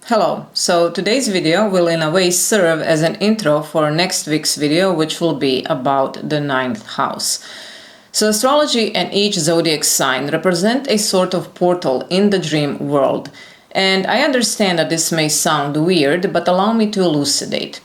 Hello, so today's video will in a way serve as an intro for next week's video, which will be about the ninth house. So astrology and each zodiac sign represent a sort of portal in the dream world. And I understand that this may sound weird, but allow me to elucidate.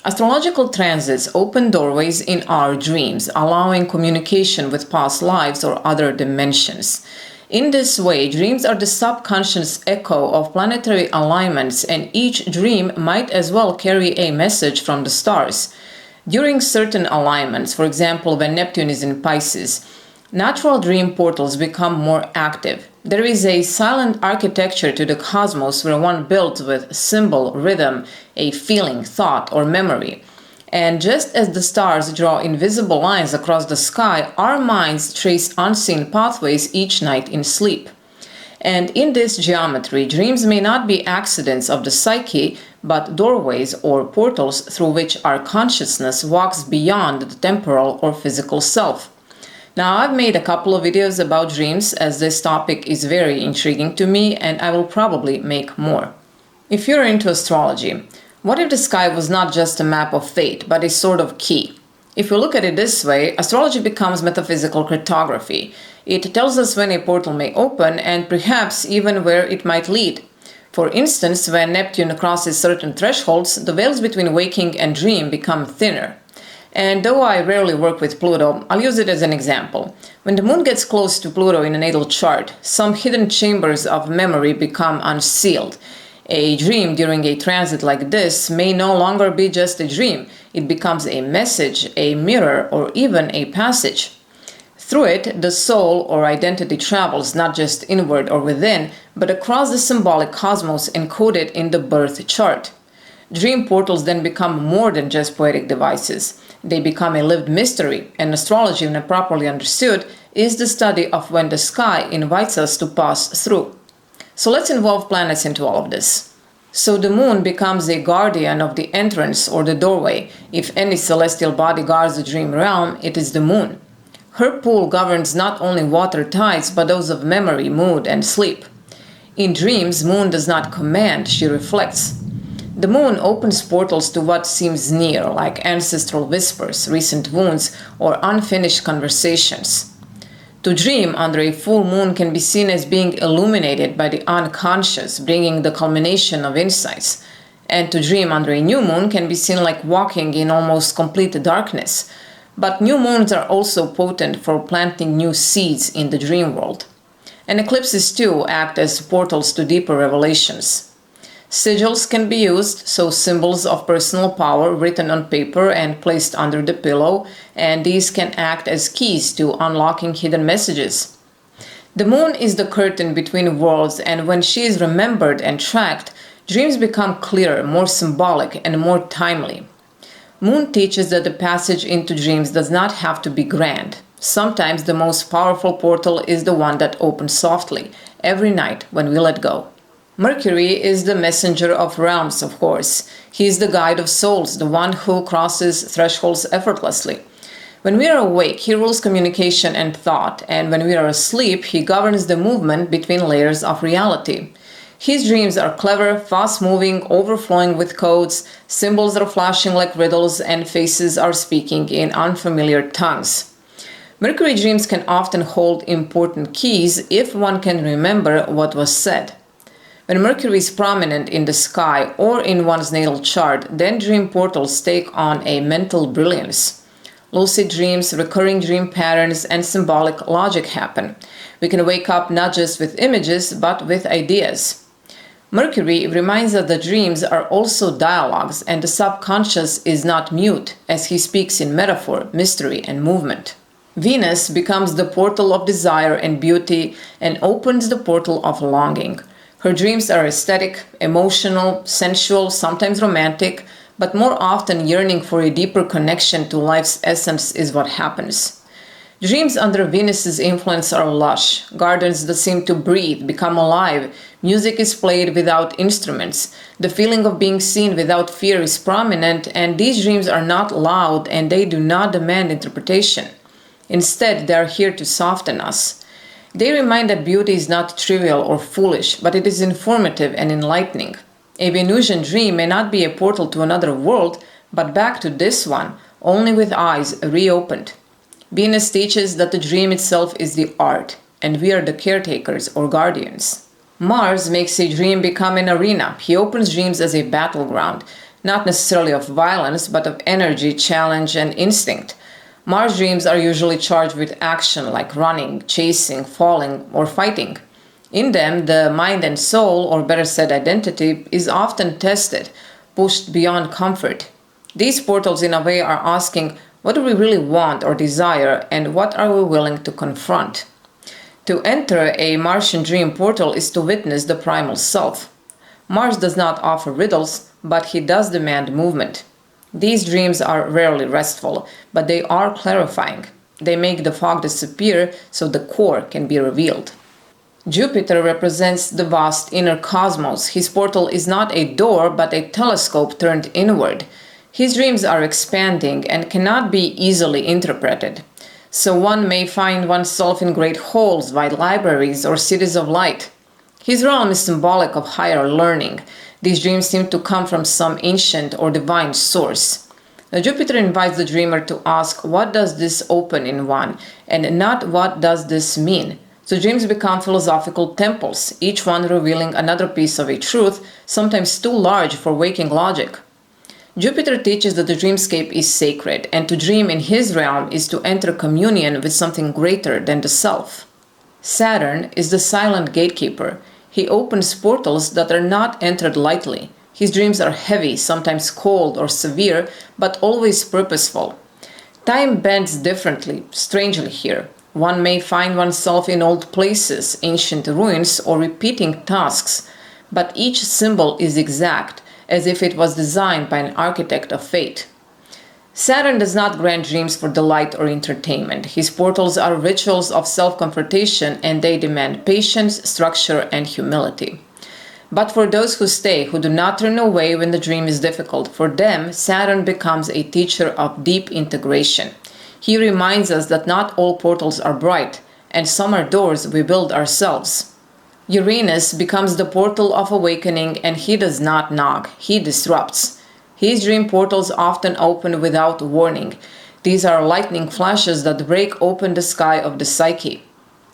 Astrological transits open doorways in our dreams, allowing communication with past lives or other dimensions. In this way, dreams are the subconscious echo of planetary alignments, and each dream might as well carry a message from the stars. During certain alignments, for example, when Neptune is in Pisces, natural dream portals become more active. There is a silent architecture to the cosmos where one builds with symbol, rhythm, a feeling, thought, or memory. And just as the stars draw invisible lines across the sky, our minds trace unseen pathways each night in sleep. And in this geometry, dreams may not be accidents of the psyche, but doorways or portals through which our consciousness walks beyond the temporal or physical self. Now, I've made a couple of videos about dreams, as this topic is very intriguing to me, and I will probably make more. If you're into astrology, what if the sky was not just a map of fate, but a sort of key? If we look at it this way, astrology becomes metaphysical cartography. It tells us when a portal may open and perhaps even where it might lead. For instance, when Neptune crosses certain thresholds, the veils between waking and dream become thinner. And though I rarely work with Pluto, I'll use it as an example. When the moon gets close to Pluto in a natal chart, some hidden chambers of memory become unsealed. A dream during a transit like this may no longer be just a dream. It becomes a message, a mirror, or even a passage. Through it, the soul or identity travels not just inward or within, but across the symbolic cosmos encoded in the birth chart. Dream portals then become more than just poetic devices. They become a lived mystery, and astrology, when properly understood, is the study of when the sky invites us to pass through. So let's involve planets into all of this. So the moon becomes a guardian of the entrance or the doorway. If any celestial body guards the dream realm, it is the moon. Her pull governs not only water tides, but those of memory, mood, and sleep. In dreams, moon does not command, she reflects. The moon opens portals to what seems near, like ancestral whispers, recent wounds, or unfinished conversations. To dream under a full moon can be seen as being illuminated by the unconscious, bringing the culmination of insights. And to dream under a new moon can be seen like walking in almost complete darkness. But new moons are also potent for planting new seeds in the dream world. And eclipses too act as portals to deeper revelations. Sigils can be used, so symbols of personal power written on paper and placed under the pillow, and these can act as keys to unlocking hidden messages. The moon is the curtain between worlds, and when she is remembered and tracked, dreams become clearer, more symbolic, and more timely. Moon teaches that the passage into dreams does not have to be grand. Sometimes the most powerful portal is the one that opens softly, every night when we let go. Mercury is the messenger of realms, of course. He is the guide of souls, the one who crosses thresholds effortlessly. When we are awake, he rules communication and thought, and when we are asleep, he governs the movement between layers of reality. His dreams are clever, fast-moving, overflowing with codes, symbols are flashing like riddles, and faces are speaking in unfamiliar tongues. Mercury dreams can often hold important keys if one can remember what was said. When Mercury is prominent in the sky or in one's natal chart, then dream portals take on a mental brilliance. Lucid dreams, recurring dream patterns, and symbolic logic happen. We can wake up not just with images, but with ideas. Mercury reminds us that dreams are also dialogues, and the subconscious is not mute, as he speaks in metaphor, mystery, and movement. Venus becomes the portal of desire and beauty and opens the portal of longing. Her dreams are aesthetic, emotional, sensual, sometimes romantic, but more often yearning for a deeper connection to life's essence is what happens. Dreams under Venus's influence are lush, gardens that seem to breathe, become alive, music is played without instruments, the feeling of being seen without fear is prominent, and these dreams are not loud and they do not demand interpretation. Instead, they are here to soften us. They remind that beauty is not trivial or foolish, but it is informative and enlightening. A Venusian dream may not be a portal to another world, but back to this one, only with eyes reopened. Venus teaches that the dream itself is the art, and we are the caretakers or guardians. Mars makes a dream become an arena. He opens dreams as a battleground, not necessarily of violence, but of energy, challenge, and instinct. Mars dreams are usually charged with action like running, chasing, falling, or fighting. In them, the mind and soul, or better said, identity, is often tested, pushed beyond comfort. These portals, in a way, are asking, what do we really want or desire, and what are we willing to confront? To enter a Martian dream portal is to witness the primal self. Mars does not offer riddles, but he does demand movement. These dreams are rarely restful, but they are clarifying. They make the fog disappear so the core can be revealed. Jupiter represents the vast inner cosmos. His portal is not a door, but a telescope turned inward. His dreams are expanding and cannot be easily interpreted. So one may find oneself in great halls, wide libraries, or cities of light. His realm is symbolic of higher learning. These dreams seem to come from some ancient or divine source. Now, Jupiter invites the dreamer to ask, what does this open in one, and not what does this mean? So dreams become philosophical temples, each one revealing another piece of a truth, sometimes too large for waking logic. Jupiter teaches that the dreamscape is sacred, and to dream in his realm is to enter communion with something greater than the self. Saturn is the silent gatekeeper. He opens portals that are not entered lightly. His dreams are heavy, sometimes cold or severe, but always purposeful. Time bends differently, strangely here. One may find oneself in old places, ancient ruins, or repeating tasks, but each symbol is exact, as if it was designed by an architect of fate. Saturn does not grant dreams for delight or entertainment. His portals are rituals of self-confrontation, and they demand patience, structure, and humility. But for those who stay, who do not turn away when the dream is difficult, for them, Saturn becomes a teacher of deep integration. He reminds us that not all portals are bright, and some are doors we build ourselves. Uranus becomes the portal of awakening, and he does not knock, he disrupts. His dream portals often open without warning. These are lightning flashes that break open the sky of the psyche.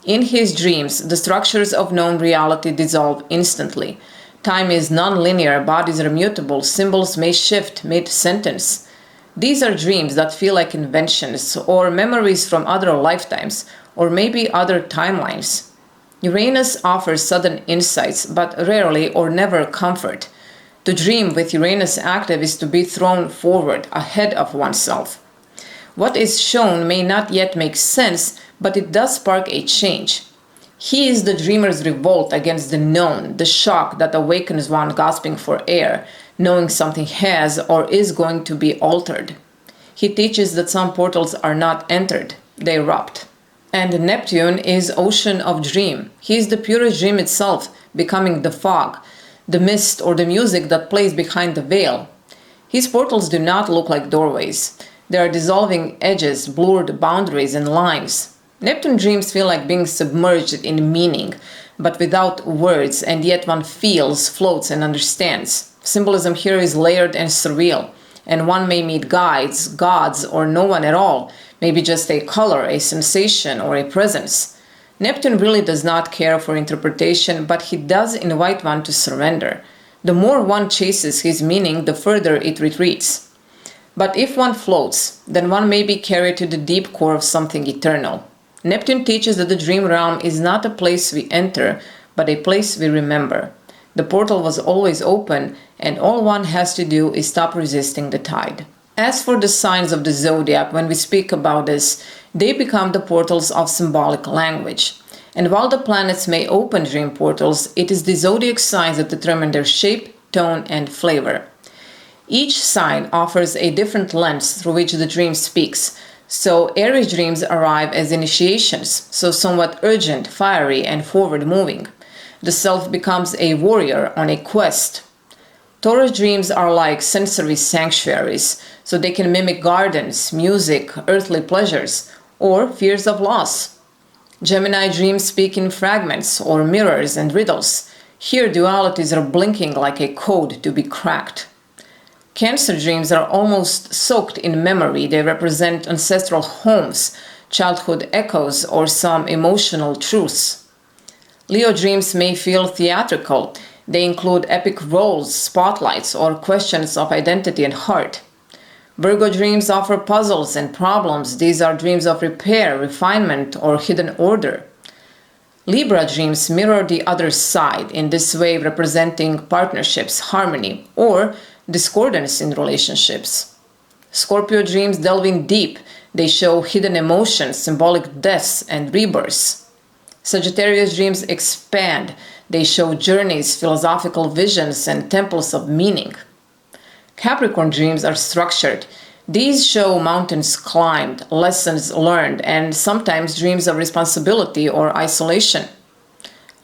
In his dreams, the structures of known reality dissolve instantly. Time is non-linear, bodies are mutable, symbols may shift mid-sentence. These are dreams that feel like inventions, or memories from other lifetimes, or maybe other timelines. Uranus offers sudden insights, but rarely or never comfort. To dream with Uranus active is to be thrown forward, ahead of oneself. What is shown may not yet make sense, but it does spark a change. He is the dreamer's revolt against the known, the shock that awakens one gasping for air, knowing something has or is going to be altered. He teaches that some portals are not entered, they erupt. And Neptune is ocean of dream. He is the purest dream itself, becoming the fog, the mist or the music that plays behind the veil. His portals do not look like doorways. They are dissolving edges, blurred boundaries and lines. Neptune dreams feel like being submerged in meaning, but without words, and yet one feels, floats, and understands. Symbolism here is layered and surreal, and one may meet guides, gods, or no one at all, maybe just a color, a sensation, or a presence. Neptune really does not care for interpretation, but he does invite one to surrender. The more one chases his meaning, the further it retreats. But if one floats, then one may be carried to the deep core of something eternal. Neptune teaches that the dream realm is not a place we enter, but a place we remember. The portal was always open, and all one has to do is stop resisting the tide. As for the signs of the zodiac, when we speak about this, they become the portals of symbolic language. And while the planets may open dream portals, it is the zodiac signs that determine their shape, tone, and flavor. Each sign offers a different lens through which the dream speaks. So Aries dreams arrive as initiations, so somewhat urgent, fiery, and forward-moving. The self becomes a warrior on a quest. Taurus dreams are like sensory sanctuaries, so they can mimic gardens, music, earthly pleasures, or fears of loss. Gemini dreams speak in fragments or mirrors and riddles. Here, dualities are blinking like a code to be cracked. Cancer dreams are almost soaked in memory. They represent ancestral homes, childhood echoes, or some emotional truths. Leo dreams may feel theatrical. They include epic roles, spotlights, or questions of identity and heart. Virgo dreams offer puzzles and problems. These are dreams of repair, refinement, or hidden order. Libra dreams mirror the other side, in this way representing partnerships, harmony, or discordance in relationships. Scorpio dreams delve in deep. They show hidden emotions, symbolic deaths, and rebirths. Sagittarius dreams expand. They show journeys, philosophical visions, and temples of meaning. Capricorn dreams are structured. These show mountains climbed, lessons learned, and sometimes dreams of responsibility or isolation.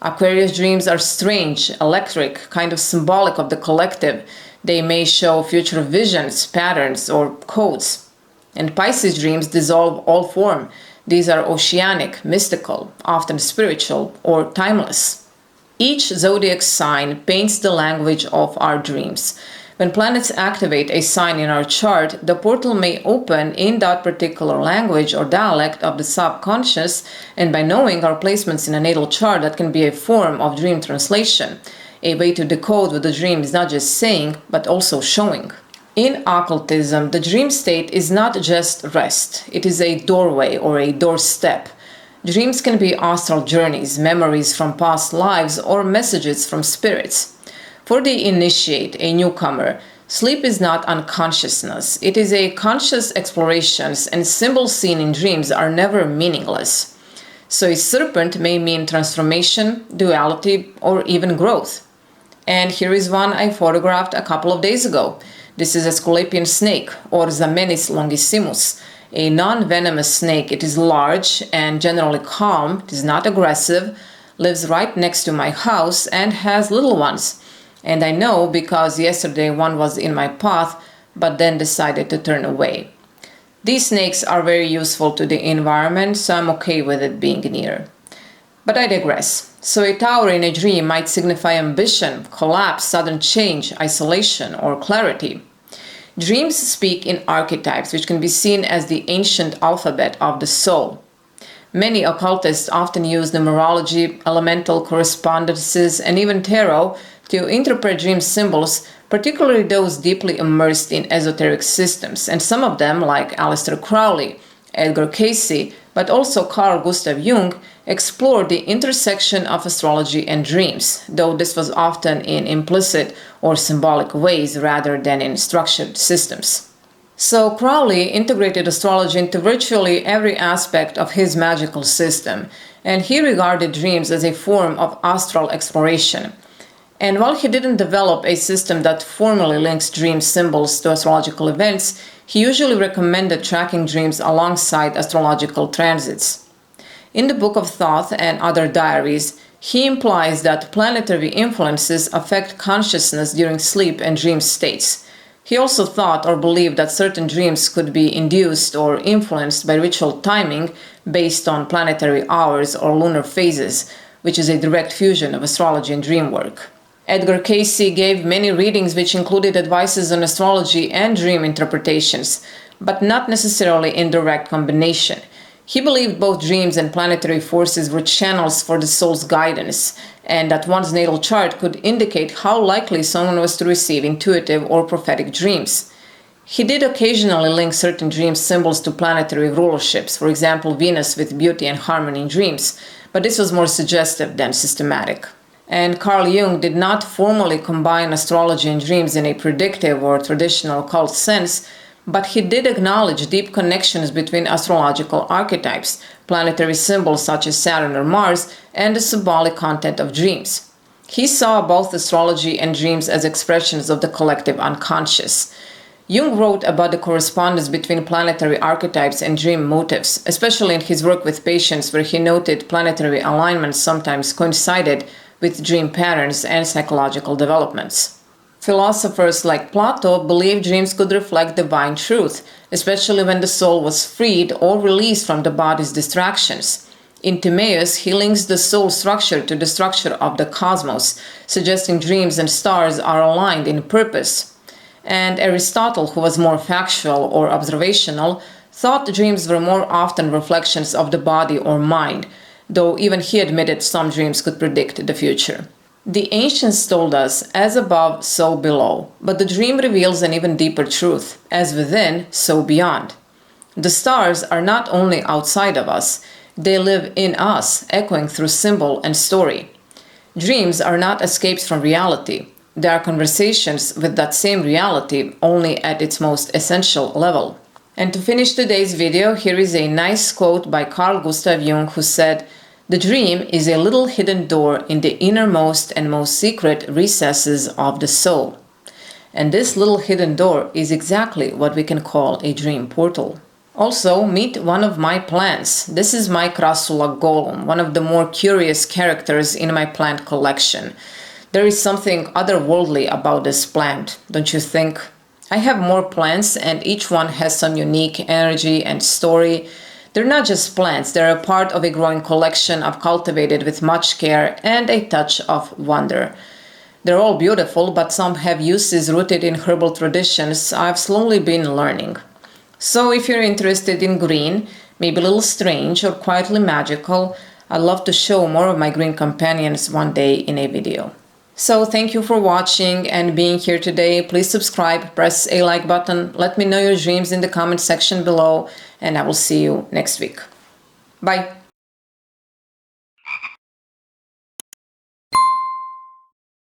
Aquarius dreams are strange, electric, kind of symbolic of the collective. They may show future visions, patterns, or codes. And Pisces dreams dissolve all form. These are oceanic, mystical, often spiritual, or timeless. Each zodiac sign paints the language of our dreams. When planets activate a sign in our chart, the portal may open in that particular language or dialect of the subconscious, and by knowing our placements in a natal chart, that can be a form of dream translation, a way to decode what the dream is not just saying, but also showing. In occultism, the dream state is not just rest, it is a doorway or a doorstep. Dreams can be astral journeys, memories from past lives, or messages from spirits. For the initiate, a newcomer, sleep is not unconsciousness. It is a conscious exploration, and symbols seen in dreams are never meaningless. So a serpent may mean transformation, duality, or even growth. And here is one I photographed a couple of days ago. This is a Scorpion snake, or Zamenis longissimus, a non-venomous snake. It is large and generally calm. It is not aggressive, lives right next to my house, and has little ones. And I know because yesterday one was in my path, but then decided to turn away. These snakes are very useful to the environment, so I'm okay with it being near. But I digress. So a tower in a dream might signify ambition, collapse, sudden change, isolation, or clarity. Dreams speak in archetypes, which can be seen as the ancient alphabet of the soul. Many occultists often use numerology, elemental correspondences, and even tarot to interpret dream symbols, particularly those deeply immersed in esoteric systems, and some of them, like Aleister Crowley, Edgar Cayce, but also Carl Gustav Jung, explored the intersection of astrology and dreams, though this was often in implicit or symbolic ways rather than in structured systems. So Crowley integrated astrology into virtually every aspect of his magical system, and he regarded dreams as a form of astral exploration. And while he didn't develop a system that formally links dream symbols to astrological events, he usually recommended tracking dreams alongside astrological transits. In the Book of Thoth and other diaries, he implies that planetary influences affect consciousness during sleep and dream states. He also thought or believed that certain dreams could be induced or influenced by ritual timing based on planetary hours or lunar phases, which is a direct fusion of astrology and dream work. Edgar Cayce gave many readings which included advices on astrology and dream interpretations, but not necessarily in direct combination. He believed both dreams and planetary forces were channels for the soul's guidance, and that one's natal chart could indicate how likely someone was to receive intuitive or prophetic dreams. He did occasionally link certain dream symbols to planetary rulerships, for example Venus with beauty and harmony in dreams, but this was more suggestive than systematic. And Carl Jung did not formally combine astrology and dreams in a predictive or traditional occult sense, but he did acknowledge deep connections between astrological archetypes, planetary symbols such as Saturn or Mars, and the symbolic content of dreams. He saw both astrology and dreams as expressions of the collective unconscious. Jung wrote about the correspondence between planetary archetypes and dream motifs, especially in his work with patients, where he noted planetary alignments sometimes coincided with dream patterns and psychological developments. Philosophers like Plato believed dreams could reflect divine truth, especially when the soul was freed or released from the body's distractions. In Timaeus, he links the soul structure to the structure of the cosmos, suggesting dreams and stars are aligned in purpose. And Aristotle, who was more factual or observational, thought dreams were more often reflections of the body or mind, though even he admitted some dreams could predict the future. The ancients told us, as above, so below, but the dream reveals an even deeper truth, as within, so beyond. The stars are not only outside of us, they live in us, echoing through symbol and story. Dreams are not escapes from reality. They are conversations with that same reality, only at its most essential level. And to finish today's video, here is a nice quote by Carl Gustav Jung, who said, "The dream is a little hidden door in the innermost and most secret recesses of the soul." And this little hidden door is exactly what we can call a dream portal. Also, meet one of my plants. This is my Crassula golem, one of the more curious characters in my plant collection. There is something otherworldly about this plant, don't you think? I have more plants and each one has some unique energy and story. They're not just plants, they're a part of a growing collection I've cultivated with much care and a touch of wonder. They're all beautiful, but some have uses rooted in herbal traditions I've slowly been learning. So if you're interested in green, maybe a little strange or quietly magical, I'd love to show more of my green companions one day in a video. So thank you for watching and being here today. Please subscribe, press a like button, let me know your dreams in the comment section below, and I will see you next week. Bye!